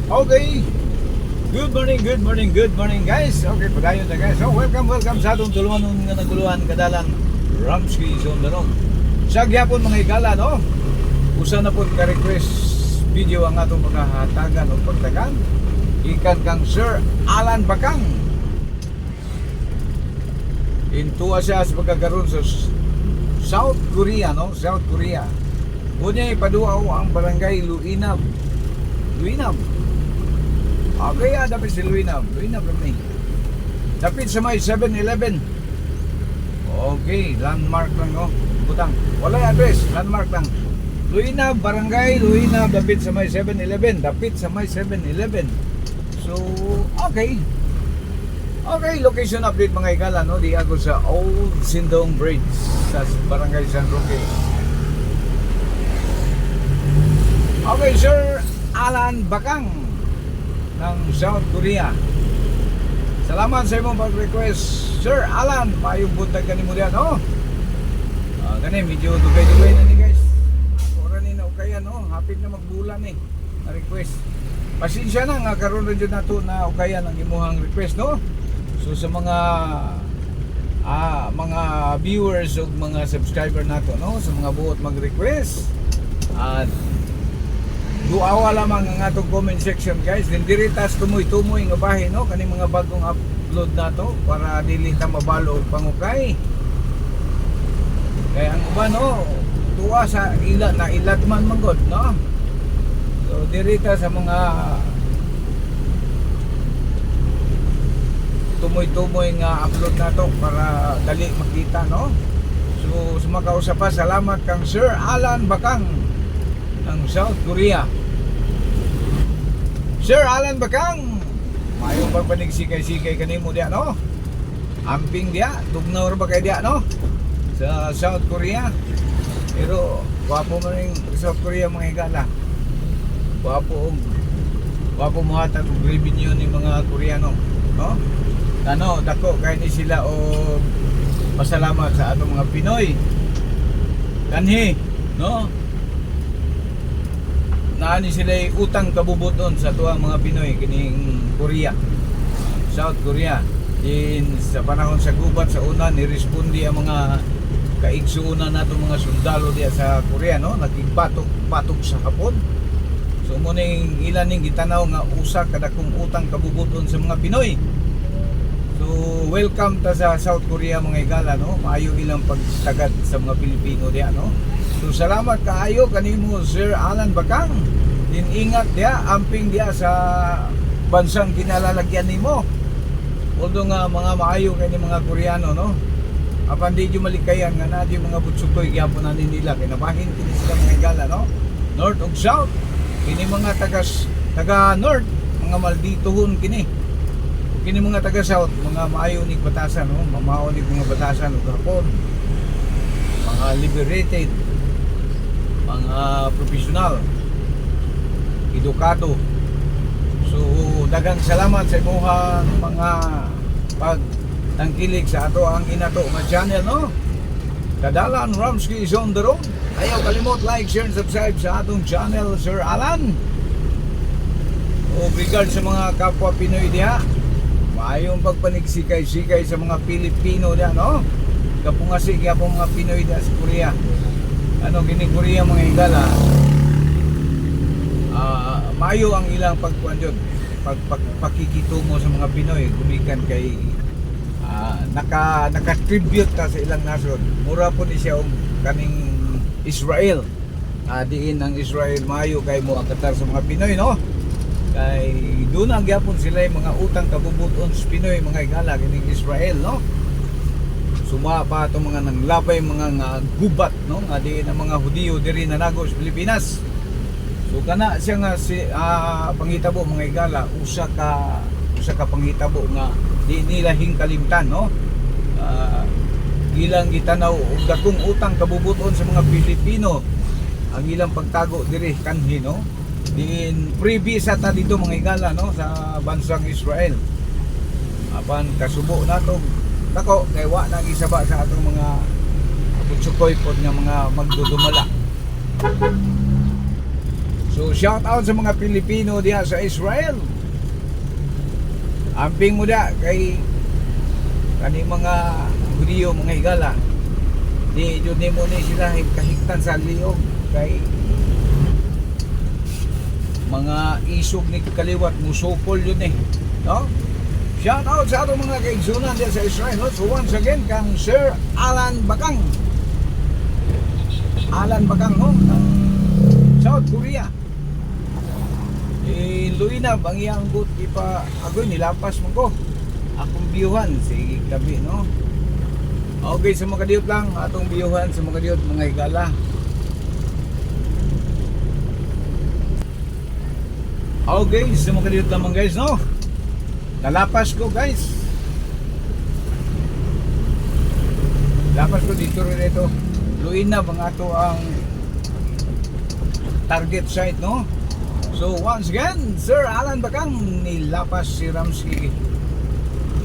Okay. Good morning guys. Okay, padayon na guys. So, welcome sa atong tuluan nga naguluhan kadalang Ramsky Zone Darong. Sa gyapon mga igala, no? Usa na pod ka request video ang atong pagahatagan o pagtagan. Ikan kang Sir Alan Bakang. Intuwa siya sa pagkakaroon sa South Korea, no? South Korea. Unya ipaduaw ang barangay Luinab. Okay, dapat si Luinab kami. Dapat sa may 7-Eleven. Okay, landmark lang, no? Butang. Wala address, landmark lang. Luinab, barangay Luinab, dapat sa may 7-Eleven. So, okay. Okay, location update mga igala, no? Di ako sa Old Sindong Bridge sa barangay San Roque. Okay, Sir Alan Bakang ng South Korea. Salamat sa imong pag-request, Sir Alan. Mayong buntag kanimo diyan, no? Gani medyo dugay-dugay na ni guys. Ora ni na ukayan, no? Hapit na magbulan eh. Na request. Pasensya na nga karon ra jud nato na ukayan ang imong request, no? So sa mga viewers o mga subscriber nato, no? Sa mga buot mag-request at duawa lamang ang atong comment section guys. Then diritas tumoy-tumoy nga bahin, no? Kani mga bagong upload nato para dili ta mabalo og pangukay. Kaya ang uban, no? Tuwa sa ila na ilat man manggod, no? So dirita sa mga tumoy-tumoy nga upload nato para dali makita, no? So sa mga kausap pa, salamat kang Sir Alan Bakang ng South Korea. Sir Alan Bakang, mayong pagpanig-sikay-sikay kanimo diya, no? Amping diya, tugnaw ba kay diya, no? Sa South Korea. Pero wapo mo ring South Korea mga igala. Wapo mo hatag og revenue ni mga Koreano, no? Ano, dako kay ni sila o pasalamat sa atong mga Pinoy. Kanhi, no? Naani sila utang kabubuton sa tuwang mga Pinoy kining Korea, South Korea. Din sa panahon sa gubat sa una nirespondi ang mga kaigsuunan nato mga sundalo diya sa Korea, no? Nagpatok sa hapon. So muning ilan ning gitanaw nga usa kada kung utang kabubuton sa mga Pinoy. So welcome ta sa South Korea mga igala, no? Maayo ilang pagtagad sa mga Pilipino diya, no? So salamat kaayo kanimo Sir Alan Bakang. Din ingat dia, amping dia sa bansang kinalalagyan nimo. Although nga mga maayo kani mga Koreano, no? Apan di jo malikayan nga na di mga butsukoy gyapon na nila kinabahin kini sila mga igala, no? North ug South. Kini mga taga North, mga malditohon kini. Kini mga taga South, mga maayo nig batasan, no? Mamao nig mga batasan ug hapon. Mga liberated, mga profesional, edukado. So daghang salamat sa imuhang mga pagtangkilig sa ato ang inato nga channel, no? Kadalan Ramsky Zone Darong. Ayaw kalimot like, share, and subscribe sa atong channel, Sir Alan. O regard sa mga kapwa Pinoy diha, maayong pagpanig-sikay-sikay sa mga Pilipino diha, no? Kapungasig yapong mga Pinoy diha sa Korea. Ano gini Korea mga igala, maayo ang ilang pagkuan jud, pakikitungo sa mga Pinoy gumikan kay naka-tribute ta sa ilang nasod. Mura po ni siya og kaning Israel. Diin ang Israel maayo kay mo akatar sa mga Pinoy, no? Kay doon ang gyapon sila yung mga utang kabubuton sa Pinoy mga igala kining Israel, no? Suma pa itong mga nanglapay mga nga gubat, no? Nga di na mga Hudiyo diri na nago sa Pilipinas. So kana siya nga panghitabo mga igala, usa ka panghitabo nga di nila hingkalimtan, no? Ilang gitanaw og dakong utang kabubuton sa mga Pilipino ang ilang pagtago diri kanhi, no? Din freebie sa ta dito mga igala, no? Sa bansang Israel. Apan kasubo nato dako kay wa nang isaba sa atong mga butsukoy pod nga mga magdudumala. So shout out sa mga Pilipino diha sa Israel. Amping mo da kay kani mga Hudiyo, mga higala. Di jud nimo ni sila kahigtan sa liog kay mga isog ni kaliwat musupol yun eh, no? Shout out sa atong mga kaigsunan diyan sa Israel, no? So once again kang Sir Alan Bakang, no? Ng South Korea. Luinab ang iyang gut ipa agoy nilapas mo ko akong biyuhan si gabi, no? Okay, sa mga kadiyot lang atong biyuhan sa mga kadiyot mga higala. Okay, sa mga kadiyot naman guys, no? Nalapas ko guys. Lapas ko dito rin ito. Luinab ang ato ang target site, no? So once again, Sir Alan Bakang, nilapas si Ramsky.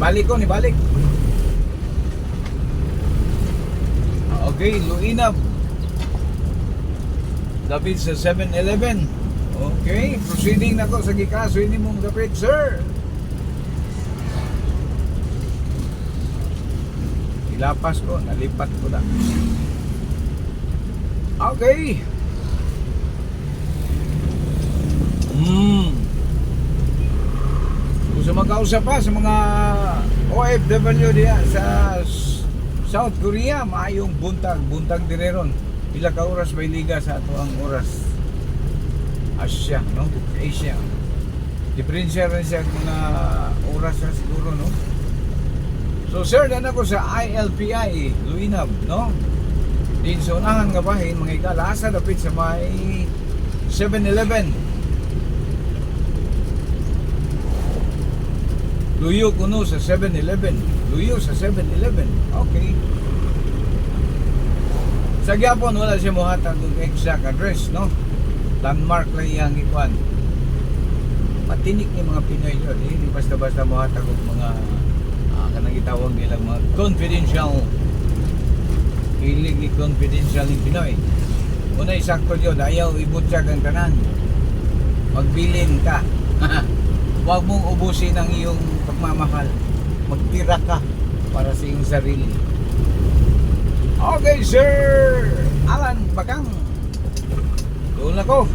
Nibalik. Okay, Luinab. David sa 7-Eleven. Okay, proceeding na ko sa gikaso ini mong gapit, sir. Ilapas ko, nalipat ko na. Okay. Kung sa magkausap pa sa mga OFW diya sa South Korea, maayong buntag direron. Pila ka oras may liga sa ato ang oras Asia, no? Asia. Diferensya rin siya mga oras na siguro, no? So sir, dan ako sa ILPI Luinab, no? Din sa unahan nga bahin, mga ikalasa dapit sa may 7-Eleven. Luyo kuno sa 7-Eleven. Luyo sa 7-Eleven. Okay. Sa gyapon wala siya mohatag og exact address, no? Landmark lang iyang ikuan. Matinik ni mga Pinoy yun, hindi basta-basta mohatag og mga kanang gitawag nila mga confidential, hilig ni confidential ni Pinoy. Una isakto yun, ayaw ibutyag ang tanan, magbilin ka. Huwag mong ubusin ang iyong pagmamahal, magtira ka para sa iyong sarili. Okay, Sir Alan Bakang, doon ako.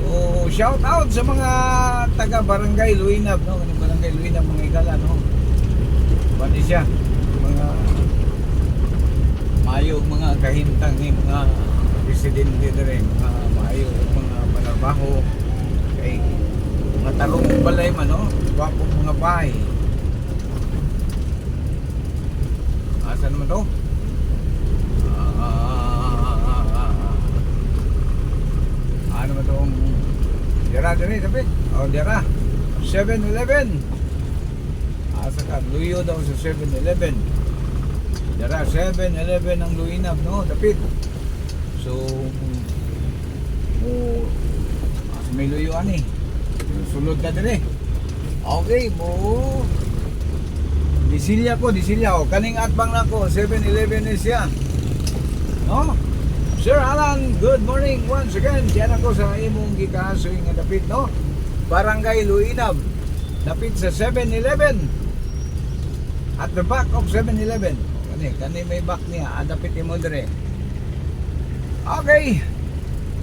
So shout out sa mga taga Barangay Luinab, no? Barangay Luinab mga igala, no? Pati siya mga maayong mga kahintang ni mga presidente rin, mga maayong mga panarbaho kay mga talong balay man, no? Gwapong mga bahay. Asa naman to? Ano ba itong dira din sabi? O dira 7-Eleven. Asa ka, luyo daw sa 7-Eleven. Dira 7-Eleven ang Luinab, no? Dapit. So asa may luyo ani, sulod ka din. Okay mo. Disilya ko. Kaning atbang na ko 7-Eleven is siya, no? Sir Alan, good morning once again. Diyan ako sa imong gikasoy nga dapit, no? Barangay Luinab, dapit sa 7-Eleven. At the back of 7-Eleven. Kani may back niya, dapit mo dire. Okay.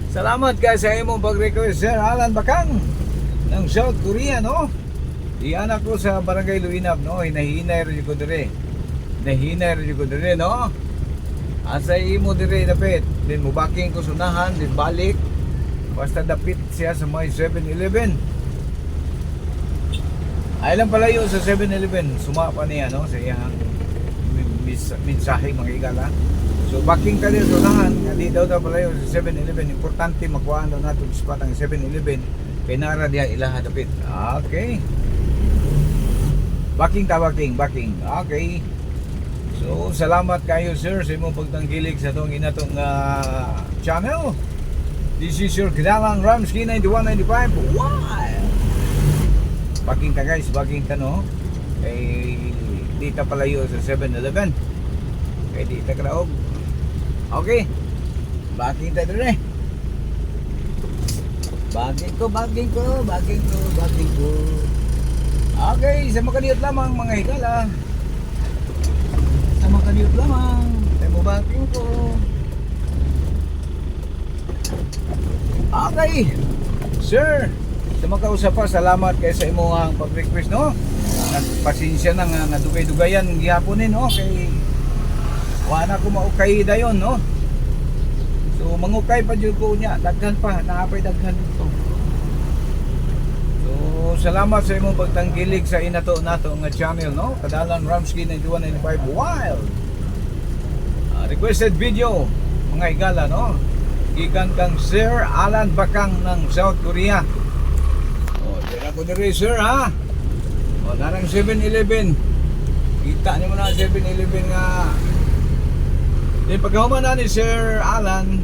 Salamat ka sa imong pag-request, Sir Alan Bakang ng South Korea, no? Diyan ako sa Barangay Luinab, no? Hinahinay rin ko dire, no? Asa imo dire dapit. Din mo baking ko sunahan, din balik. Basta dapit siya sa may 7-Eleven. Ay lang palayo sa 7-Eleven. Suma pa niya, no? Sa iyang mensahe mga igala. So baking ka din sunahan. Hindi daw palayo sa 7-Eleven. Importante makuhaan daw natin spot ang 7-Eleven. Kaya nara diya ilaha dapit. Okay. Baking. Okay. So, salamat kayo sir sa imong pagtangkilik sa itong inatong channel. This is your Kadalang Ramsky 9195. Wow! Baking ka guys, no? Kay dita palayo sa 7-Eleven. Kay dita karaog. Okay. Baking tayo rin. Baging ko. Okay, sa makaniyot lamang mga higala. Sa makaniyot lamang. Tayo mo baging ko. Okay. Sir, sa makausap pa, salamat kayo sa imong pag-request, no? Pasensya na nga dugay-dugayan gihaponin, no? Kay wala ko maukay dayon, no? So mangukay pa jud ko niya, daghan pa, naapay daghan dito. So salamat sa imong pagtanggilig sa inato nato nga channel, no? Kadalan Ramsky 9195 Wild. Requested video mga higala, no? Gikan kang Sir Alan Bakang ng South Korea. Oh, dira ko diri sir ha. O, narang 7-Eleven. Kita niyo mo na 7-Eleven nga. Then pagkahuman na ni Sir Alan,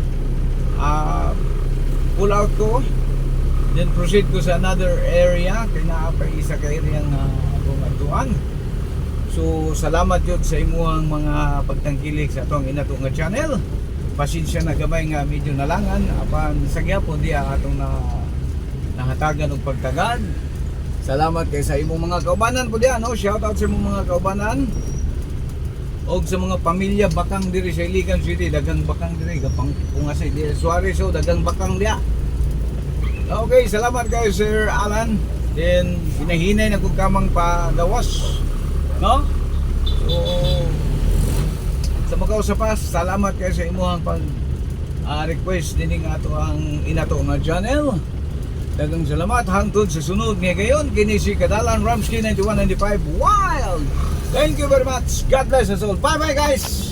pull out ko. Then proceed ko sa another area. Kaya naapay isa ka area nga akong atuan. So, salamat yun sa imuhang mga pagtangkilik sa atong inato nga channel. Pasensya na gamay nga medyo nalangan. Apan sa gyapon di atong nahatagan og pagtagad. Salamat kay sa imong mga kaubanan po diyan, no? Shout out sa imong mga kaubanan. Og sa mga pamilya bakang diri sa Iligan City, dagang bakang diri gapang pungasay di Suarez, so dagang bakang dia. Okay, salamat kayo Sir Alan. Then hinahinay na kung kamang pagawas, no? So sa mga pa, salamat kayo sa imong pag request dining ato ang inato nga channel. Dagang salamat hangtod sa sunod nga gayon kini si Kadalan Ramsky 9195 Wild. Thank you very much. God bless us all. Bye bye guys.